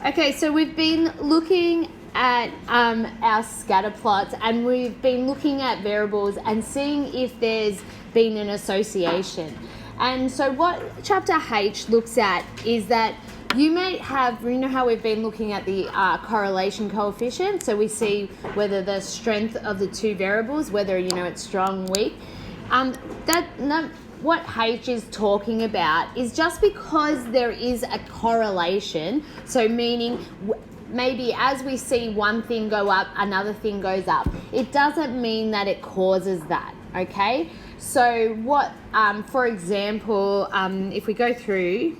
Okay, so we've been looking at our scatter plots, and we've been looking at variables and seeing if there's been an association. And so what chapter H looks at is that you may have, you know how we've been looking at the correlation coefficient, so we see whether the strength of the two variables, whether, you know, it's strong, weak. What H is talking about is just because there is a correlation, so meaning maybe as we see one thing go up, another thing goes up, it doesn't mean that it causes that, okay? So what, for example, if we go through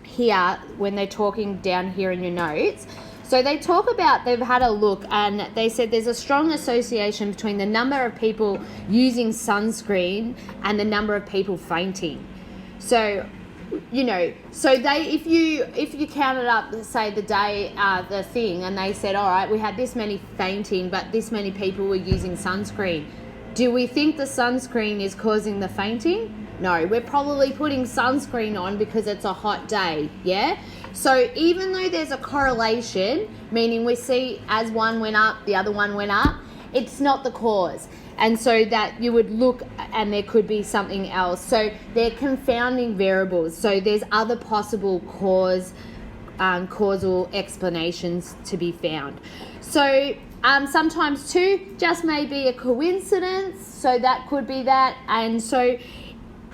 here, when they're talking down here in your notes, so they talk about, they've had a look and they said there's a strong association between the number of people using sunscreen and the number of people fainting. So, you know, so they, if you counted up, say the day, the thing, and they said, all right, we had this many fainting, but this many people were using sunscreen. Do we think the sunscreen is causing the fainting? No, we're probably putting sunscreen on because it's a hot day, yeah? So even though there's a correlation, meaning we see as one went up, the other one went up, it's not the cause. And so that you would look and there could be something else. So they're confounding variables. So there's other possible causal explanations to be found. So sometimes too, just may be a coincidence. So that could be that. And so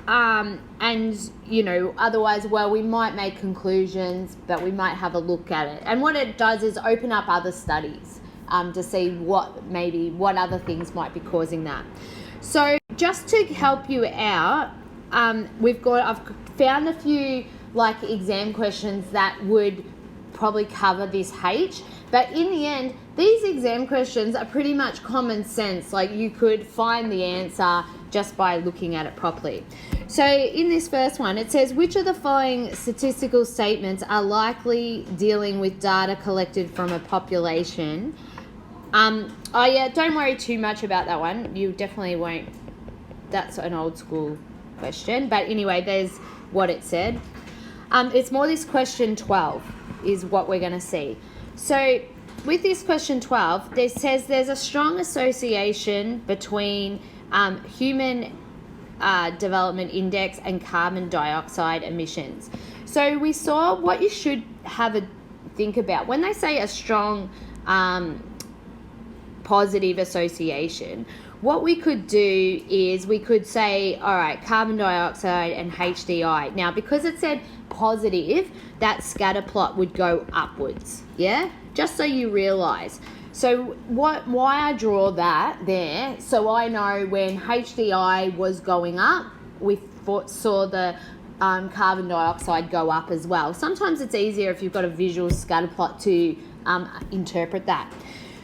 and you know, otherwise, well, we might make conclusions, but we might have a look at it. And what it does is open up other studies to see what other things might be causing that. So just to help you out, I've found a few like exam questions that would probably cover this H, but in the end, these exam questions are pretty much common sense. Like you could find the answer just by looking at it properly. So in this first one, it says, which of the following statistical statements are likely dealing with data collected from a population? Oh yeah, don't worry too much about that one. You definitely won't. That's an old school question. But anyway, there's what it said. It's more this question 12 is what we're going to see. So with this question 12, it says there's a strong association between human development index and carbon dioxide emissions. So we saw what you should have a think about. When they say a strong positive association, what we could do is we could say, all right, carbon dioxide and HDI. Now, because it said positive, that scatter plot would go upwards, yeah? Just so you realise. So why I draw that there, so I know when HDI was going up, we saw the carbon dioxide go up as well. Sometimes it's easier if you've got a visual scatter plot to interpret that.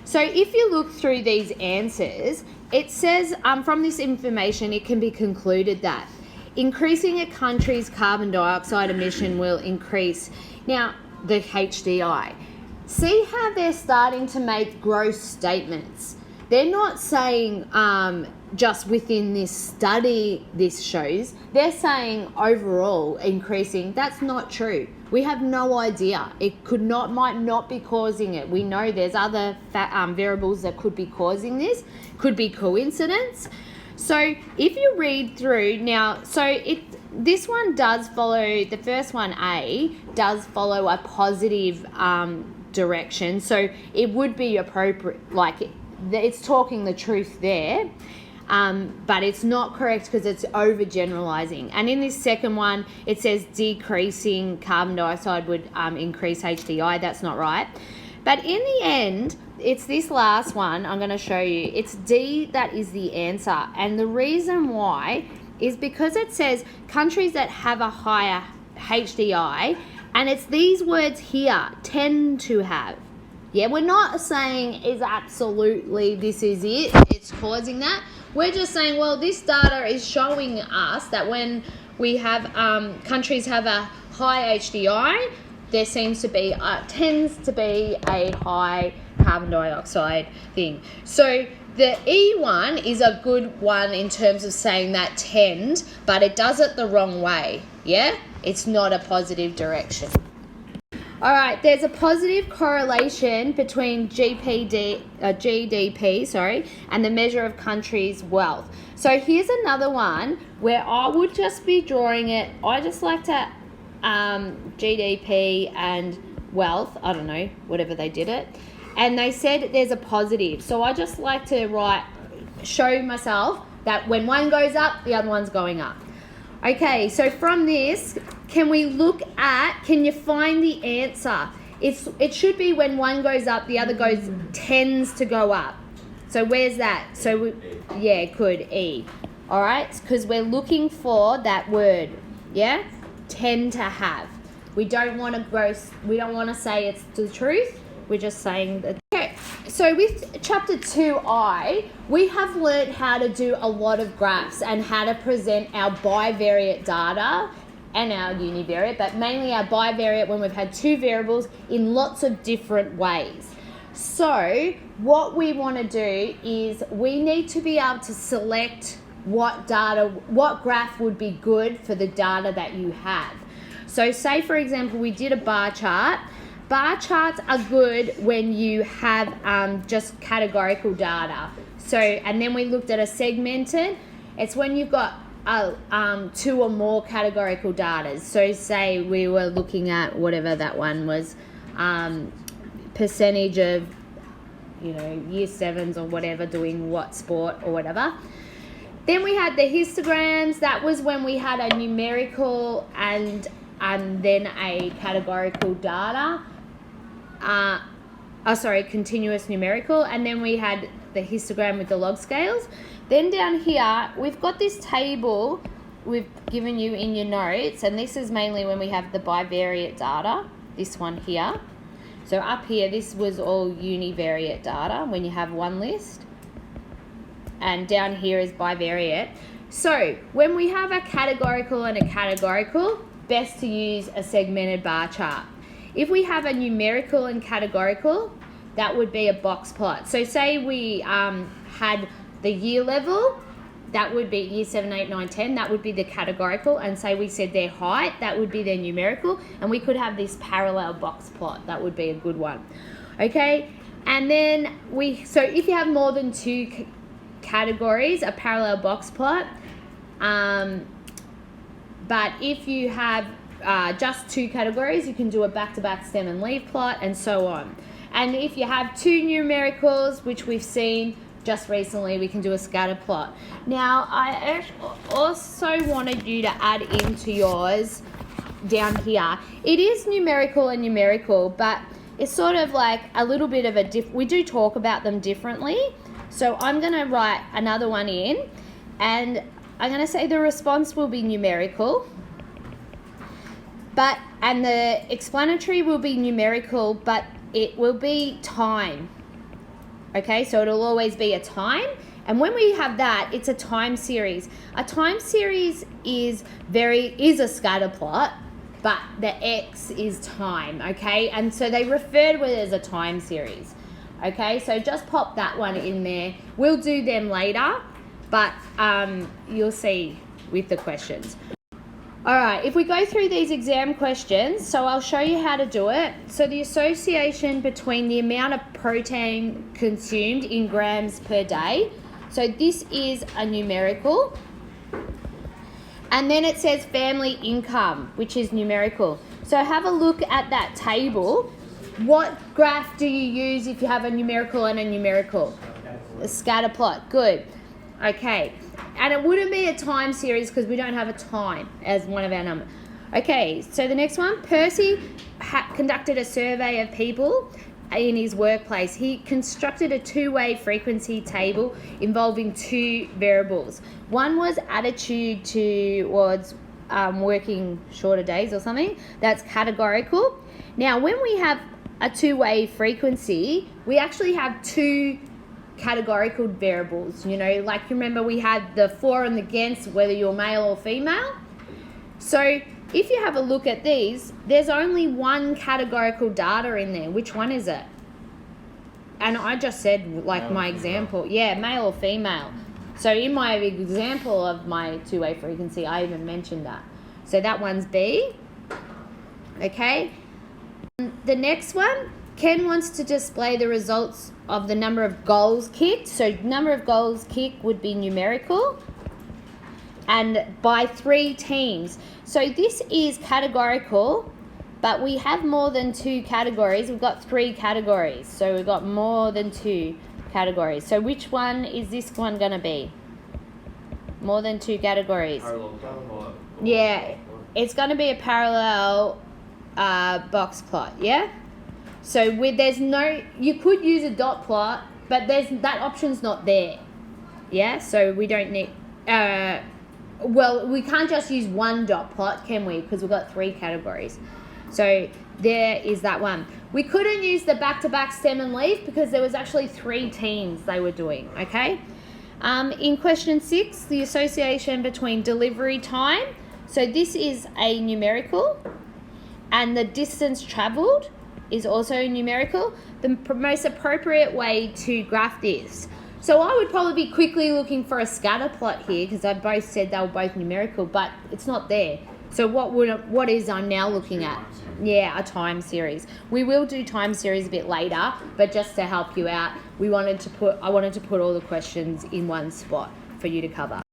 So if you look through these answers, it says from this information, it can be concluded that increasing a country's carbon dioxide emission will increase, now, the HDI. See how they're starting to make gross statements. They're not saying just within this study this shows. They're saying overall increasing. That's not true. We have no idea. It might not be causing it. We know there's other variables that could be causing this. Could be coincidence. So if you read through now, this one does follow, the first one A does follow a positive direction, so it would be appropriate, like it's talking the truth there, but it's not correct because it's overgeneralizing. And in this second one, it says decreasing carbon dioxide would increase HDI. That's not right. But in the end, it's this last one I'm going to show you. It's D that is the answer. And the reason why is because it says countries that have a higher HDI, and it's these words here, tend to have. Yeah, we're not saying is absolutely this is it, it's causing that. We're just saying, well, this data is showing us that when we have countries have a high HDI, there tends to be a high carbon dioxide thing. So the E one is a good one in terms of saying that tend, but it does it the wrong way, yeah? It's not a positive direction. All right, there's a positive correlation between GDP, and the measure of countries' wealth. So here's another one where I would just be drawing it. I just like to GDP and wealth. I don't know, whatever they did it, and they said there's a positive. So I just like to show myself that when one goes up, the other one's going up. Okay, so from this, can you find the answer? It should be when one goes up, the other tends to go up. So where's that? So good, E. All right, because we're looking for that word, yeah? Tend to have. We don't want to say it's the truth. We're just saying that. Okay, so with chapter 2I, we have learned how to do a lot of graphs and how to present our bivariate data and our univariate, but mainly our bivariate when we've had two variables in lots of different ways. So what we want to do is we need to be able to select what graph would be good for the data that you have. So say, for example, we did a bar chart. Bar charts are good when you have just categorical data. So, and then we looked at a segmented. It's when you've got two or more categorical data. So say we were looking at whatever that one was, percentage of, year sevens or whatever doing what sport or whatever. Then we had the histograms. That was when we had a numerical and then a categorical data. Continuous numerical, and then we had the histogram with the log scales. Then down here, we've got this table we've given you in your notes, and this is mainly when we have the bivariate data, this one here. So up here, this was all univariate data when you have one list, and down here is bivariate. So when we have a categorical and a categorical, best to use a segmented bar chart. If we have a numerical and categorical, that would be a box plot. So say we had the year level, that would be year 7, 8, 9, 10, that would be the categorical, and say we said their height, that would be their numerical, and we could have this parallel box plot, that would be a good one. Okay, and then so if you have more than two categories, a parallel box plot, but if you have just two categories, you can do a back-to-back stem and leaf plot, and so on. And if you have two numericals, which we've seen just recently, we can do a scatter plot. Now, I also wanted you to add into yours down here. It is numerical and numerical, but it's sort of like a little bit of we do talk about them differently. So I'm going to write another one in, and I'm going to say the response will be numerical. And the explanatory will be numerical, but it will be time. Okay, so it'll always be a time. And when we have that, it's a time series. A time series is a scatter plot, but the X is time, okay? And so they refer to it as a time series. Okay, so just pop that one in there. We'll do them later, but you'll see with the questions. All right, if we go through these exam questions, so I'll show you how to do it. So the association between the amount of protein consumed in grams per day. So this is a numerical. And then it says family income, which is numerical. So have a look at that table. What graph do you use if you have a numerical and a numerical? A scatter plot, good. Okay. And it wouldn't be a time series because we don't have a time as one of our numbers. Okay, so the next one, Percy conducted a survey of people in his workplace. He constructed a two-way frequency table involving two variables. One was attitude towards working shorter days or something. That's categorical. Now, when we have a two-way frequency, we actually have two categorical variables, like you remember we had the for and against, whether you're male or female. So if you have a look at these, there's only one categorical data in there. Which one is it? And I just said, like my example, male or female. So in my example of my two-way frequency, I even mentioned that. So that one's B. Okay. The next one, Ken wants to display the results of the number of goals kicked. So number of goals kicked would be numerical and by 3 teams. So this is categorical, but we have more than 2 categories. We've got 3 categories. So we've got more than 2 categories. So which one is this one going to be? More than 2 categories. Yeah, it's going to be a parallel box plot, yeah? So there's no, you could use a dot plot, but that option's not there, yeah? So we don't need, well, we can't just use one dot plot, can we? Because we've got 3 categories. So there is that one. We couldn't use the back-to-back stem and leaf because there was actually 3 teams they were doing, okay? In question 6, the association between delivery time. So this is a numerical, and the distance travelled is also numerical. The most appropriate way to graph this. So I would probably be quickly looking for a scatter plot here because I both said they were both numerical, but it's not there. So what is I'm now looking at? Yeah, a time series. We will do time series a bit later, but just to help you out, I wanted to put all the questions in one spot for you to cover.